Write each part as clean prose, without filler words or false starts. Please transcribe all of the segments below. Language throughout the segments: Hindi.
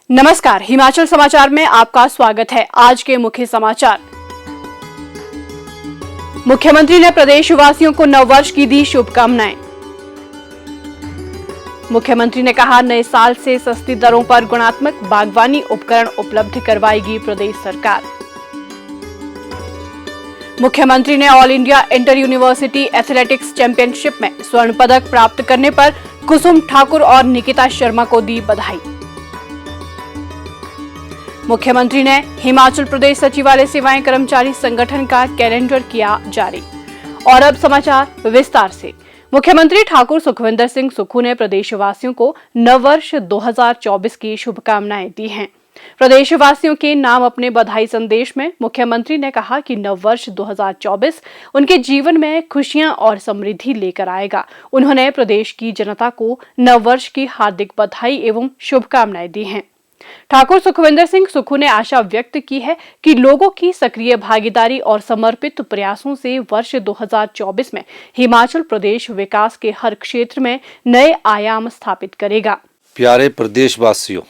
नमस्कार, हिमाचल समाचार में आपका स्वागत है। आज के मुख्य समाचार। मुख्यमंत्री ने प्रदेशवासियों को नववर्ष की दी शुभकामनाएं। मुख्यमंत्री ने कहा, नए साल से सस्ती दरों पर गुणात्मक बागवानी उपकरण उपलब्ध करवाएगी प्रदेश सरकार। मुख्यमंत्री ने all India inter university athletics championship में स्वर्ण पदक प्राप्त करने पर कुसुम ठाकुर और निकिता शर्मा को दी बधाई। मुख्यमंत्री ने हिमाचल प्रदेश सचिवालय सेवाएं कर्मचारी संगठन का कैलेंडर किया जारी। और अब समाचार विस्तार से। मुख्यमंत्री ठाकुर सुखविंदर सिंह सुक्खू ने प्रदेशवासियों को नववर्ष 2024 की शुभकामनाएं दी हैं। प्रदेशवासियों के नाम अपने बधाई संदेश में मुख्यमंत्री ने कहा कि नववर्ष 2024 उनके जीवन में खुशियां और समृद्धि लेकर आएगा। उन्होंने प्रदेश की जनता को नववर्ष की हार्दिक बधाई एवं शुभकामनाएं दी हैं। ठाकुर सुखविंदर सिंह सुक्खू ने आशा व्यक्त की है कि लोगों की सक्रिय भागीदारी और समर्पित प्रयासों से वर्ष 2024 में हिमाचल प्रदेश विकास के हर क्षेत्र में नए आयाम स्थापित करेगा। प्यारे प्रदेशवासियों,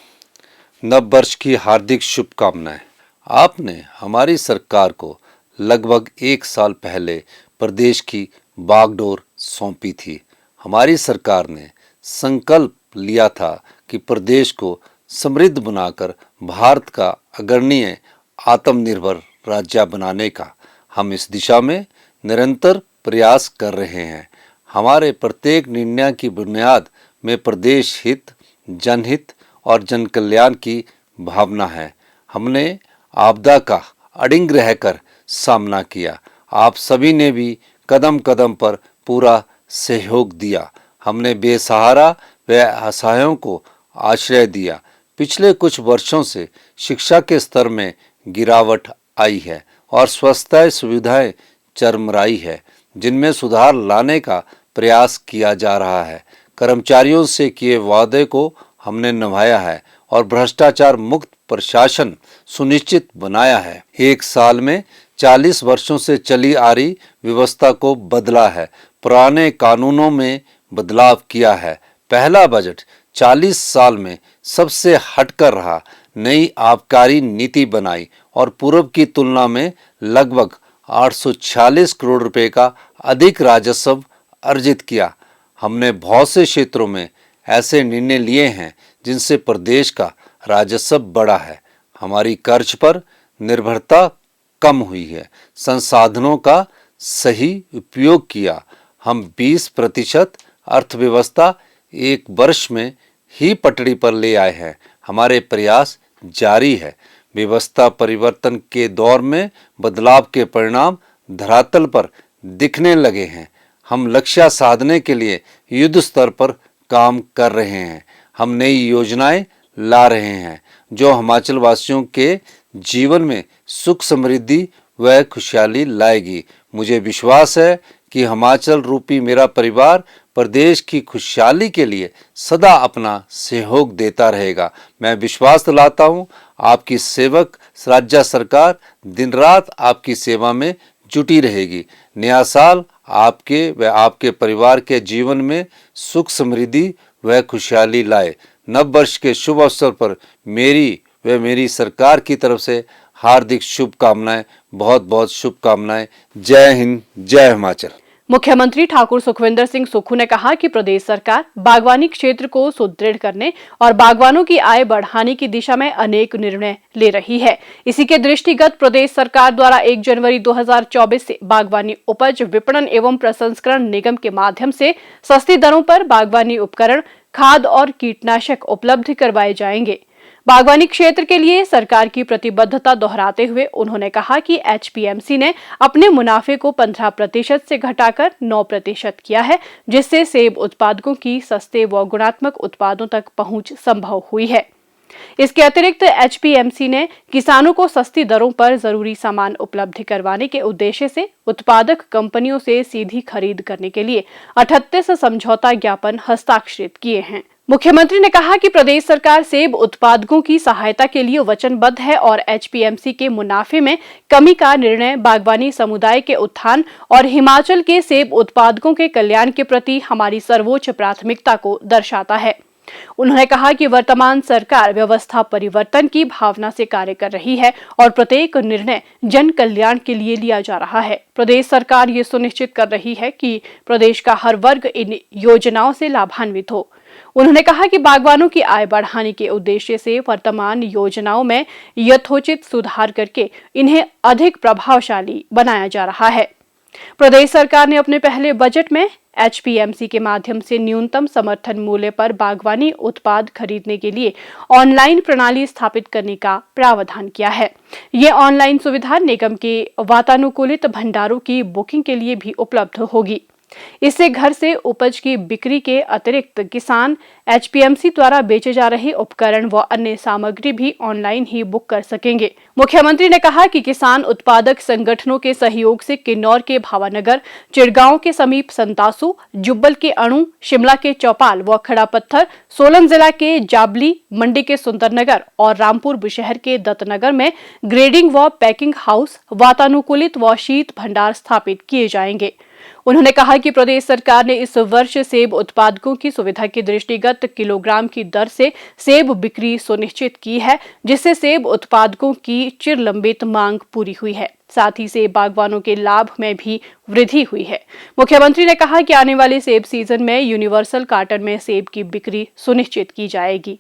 नव वर्ष की हार्दिक शुभकामनाएं। आपने हमारी सरकार को लगभग 1 साल पहले प्रदेश की बागडोर सौंपी थी। हमारी सरकार ने संकल्प लिया था कि प्रदेश को समृद्ध बनाकर भारत का अग्रणीय आत्मनिर्भर राज्य बनाने का। हम इस दिशा में निरंतर प्रयास कर रहे हैं। हमारे प्रत्येक निर्णय की बुनियाद में प्रदेश हित, जनहित और जन कल्याण की भावना है। हमने आपदा का अडिग रहकर सामना किया। आप सभी ने भी कदम कदम पर पूरा सहयोग दिया। हमने बेसहारा व असहायों को आश्रय दिया। पिछले कुछ वर्षों से शिक्षा के स्तर में गिरावट आई है और स्वास्थ्य सुविधाएं चरमराई है, जिनमें सुधार लाने का प्रयास किया जा रहा है। कर्मचारियों से किए वादे को हमने निभाया है और भ्रष्टाचार मुक्त प्रशासन सुनिश्चित बनाया है। 1 साल में 40 वर्षों से चली आ रही व्यवस्था को बदला है, पुराने कानूनों में बदलाव किया है। पहला बजट 40 साल में सबसे हटकर रहा। नई आबकारी नीति बनाई और पूर्व की तुलना में लगभग 846 करोड़ रुपए का अधिक राजस्व अर्जित किया। हमने बहुत से क्षेत्रों में ऐसे निर्णय लिए हैं जिनसे प्रदेश का राजस्व बढ़ा है। हमारी कर्ज पर निर्भरता कम हुई है। संसाधनों का सही उपयोग किया। हम 20% अर्थव्यवस्था 1 वर्ष में ही पटड़ी पर ले आए हैं। हमारे प्रयास जारी है। व्यवस्था परिवर्तन के दौर में बदलाव के परिणाम धरातल पर दिखने लगे हैं। हम लक्ष्य साधने के लिए युद्ध स्तर पर काम कर रहे हैं। हम नई योजनाएं ला रहे हैं जो हिमाचल वासियों के जीवन में सुख, समृद्धि व खुशहाली लाएगी। मुझे विश्वास है कि हिमाचल रूपी मेरा परिवार प्रदेश की खुशहाली के लिए सदा अपना सहयोग देता रहेगा। मैं विश्वास दिलाता हूँ, आपकी सेवक राज्य सरकार दिन रात आपकी सेवा में जुटी रहेगी। नया साल आपके व आपके परिवार के जीवन में सुख, समृद्धि व खुशहाली लाए। नव वर्ष के शुभ अवसर पर मेरी व मेरी सरकार की तरफ से हार्दिक शुभकामनाएं। बहुत बहुत शुभकामनाएं। जय हिंद, जय हिमाचल। मुख्यमंत्री ठाकुर सुखविंदर सिंह सुक्खू ने कहा कि प्रदेश सरकार बागवानी क्षेत्र को सुदृढ़ करने और बागवानों की आय बढ़ाने की दिशा में अनेक निर्णय ले रही है। इसी के दृष्टिगत प्रदेश सरकार द्वारा 1 जनवरी 2024 से बागवानी उपज विपणन एवं प्रसंस्करण निगम के माध्यम से सस्ती दरों पर बागवानी उपकरण, खाद और कीटनाशक उपलब्ध करवाए जाएंगे। बागवानी क्षेत्र के लिए सरकार की प्रतिबद्धता दोहराते हुए उन्होंने कहा कि एचपीएमसी ने अपने मुनाफे को 15% से घटाकर 9% किया है, जिससे सेब उत्पादकों की सस्ते व गुणात्मक उत्पादों तक पहुंच संभव हुई है। इसके अतिरिक्त एचपीएमसी ने किसानों को सस्ती दरों पर जरूरी सामान उपलब्ध करवाने के उद्देश्य से उत्पादक कंपनियों से सीधी खरीद करने के लिए 38 समझौता ज्ञापन हस्ताक्षरित किए हैं। मुख्यमंत्री ने कहा कि प्रदेश सरकार सेब उत्पादकों की सहायता के लिए वचनबद्ध है और एचपीएमसी के मुनाफे में कमी का निर्णय बागवानी समुदाय के उत्थान और हिमाचल के सेब उत्पादकों के कल्याण के प्रति हमारी सर्वोच्च प्राथमिकता को दर्शाता है। उन्होंने कहा कि वर्तमान सरकार व्यवस्था परिवर्तन की भावना से कार्य कर रही है और प्रत्येक निर्णय जन कल्याण के लिए लिया जा रहा है। प्रदेश सरकार ये सुनिश्चित कर रही है कि प्रदेश का हर वर्ग इन योजनाओं से लाभान्वित हो। उन्होंने कहा कि बागवानों की आय बढ़ाने के उद्देश्य से वर्तमान योजनाओं में यथोचित सुधार करके इन्हें अधिक प्रभावशाली बनाया जा रहा है। प्रदेश सरकार ने अपने पहले बजट में HPMC के माध्यम से न्यूनतम समर्थन मूल्य पर बागवानी उत्पाद खरीदने के लिए ऑनलाइन प्रणाली स्थापित करने का प्रावधान किया है। ये ऑनलाइन सुविधा निगम के वातानुकूलित भंडारों की बुकिंग के लिए भी उपलब्ध होगी। इससे घर से उपज की बिक्री के अतिरिक्त किसान HPMC द्वारा बेचे जा रहे उपकरण व अन्य सामग्री भी ऑनलाइन ही बुक कर सकेंगे। मुख्यमंत्री ने कहा कि किसान उत्पादक संगठनों के सहयोग से किन्नौर के भावानगर, चिड़गांव के समीप संतासू, जुब्बल के अणु, शिमला के चौपाल व खड़ा पत्थर, सोलन जिला के जाबली, मंडी के सुंदरनगर और रामपुर बुशहर के दत्तनगर में ग्रेडिंग व पैकिंग हाउस, वातानुकूलित व शीत भंडार स्थापित किए जाएंगे। उन्होंने कहा कि प्रदेश सरकार ने इस वर्ष सेब उत्पादकों की सुविधा के दृष्टिगत किलोग्राम की दर से सेब बिक्री सुनिश्चित की है, जिससे सेब उत्पादकों की चिरलंबित मांग पूरी हुई है। साथ ही सेब बागवानों के लाभ में भी वृद्धि हुई है। मुख्यमंत्री ने कहा कि आने वाले सेब सीजन में यूनिवर्सल कार्टन में सेब की बिक्री सुनिश्चित की जाएगी।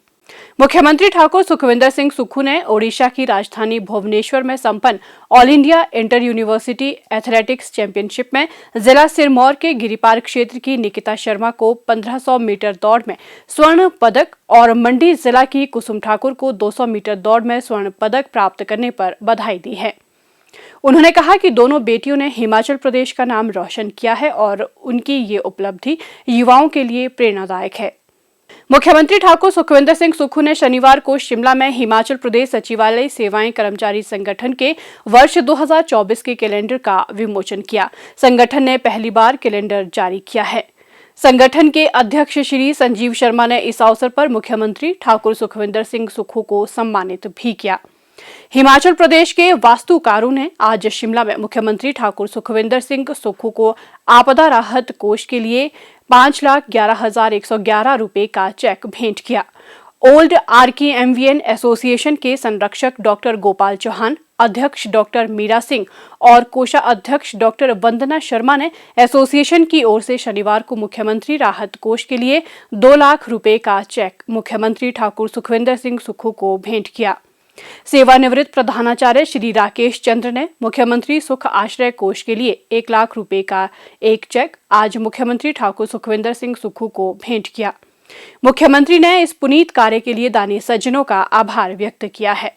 मुख्यमंत्री ठाकुर सुखविंदर सिंह सुक्खू ने ओडिशा की राजधानी भुवनेश्वर में संपन्न all India inter university athletics championship में जिला सिरमौर के गिरिपार क्षेत्र की निकिता शर्मा को 1500 मीटर दौड़ में स्वर्ण पदक और मंडी जिला की कुसुम ठाकुर को 200 मीटर दौड़ में स्वर्ण पदक प्राप्त करने पर बधाई दी है। उन्होंने कहा कि दोनों बेटियों ने हिमाचल प्रदेश का नाम रोशन किया है और उनकी ये उपलब्धि युवाओं के लिए प्रेरणादायक है। मुख्यमंत्री ठाकुर सुखविंदर सिंह सुक्खू ने शनिवार को शिमला में हिमाचल प्रदेश सचिवालय सेवाएं कर्मचारी संगठन के वर्ष 2024 के कैलेंडर का विमोचन किया। संगठन ने पहली बार कैलेंडर जारी किया है। संगठन के अध्यक्ष श्री संजीव शर्मा ने इस अवसर पर मुख्यमंत्री ठाकुर सुखविंदर सिंह सुक्खू को सम्मानित भी किया। हिमाचल प्रदेश के वास्तुकारों ने आज शिमला में मुख्यमंत्री ठाकुर सुखविंदर सिंह सुक्खू को आपदा राहत कोष के लिए 5,11,111 रुपए का चेक भेंट किया। ओल्ड RKMVN एसोसिएशन के संरक्षक डॉक्टर गोपाल चौहान, अध्यक्ष डॉक्टर मीरा सिंह और कोषाध्यक्ष डॉक्टर वंदना शर्मा ने एसोसिएशन की ओर से शनिवार को मुख्यमंत्री राहत कोष के लिए 2 लाख रुपए का चेक मुख्यमंत्री ठाकुर सुखविंदर सिंह सुक्खू को भेंट किया। सेवानिवृत्त प्रधानाचार्य श्री राकेश चंद्र ने मुख्यमंत्री सुख आश्रय कोष के लिए 1 लाख रुपए का एक चेक आज मुख्यमंत्री ठाकुर सुखविंदर सिंह सुक्खू को भेंट किया। मुख्यमंत्री ने इस पुनीत कार्य के लिए दानी सज्जनों का आभार व्यक्त किया है।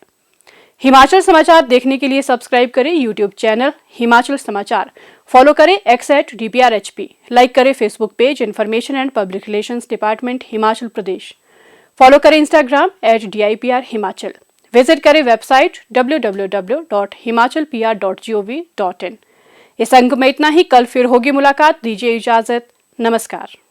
हिमाचल समाचार देखने के लिए सब्सक्राइब करें यूट्यूब चैनल हिमाचल समाचार, फॉलो करें x@DPRHP, लाइक करें Facebook page information and public relations department Himachal Pradesh, follow करें इंस्टाग्राम @DIPR हिमाचल, विजिट करें वेबसाइट www.himachalpr.gov.in। इस अंक में इतना ही। कल फिर होगी मुलाकात। दीजिए इजाजत। नमस्कार।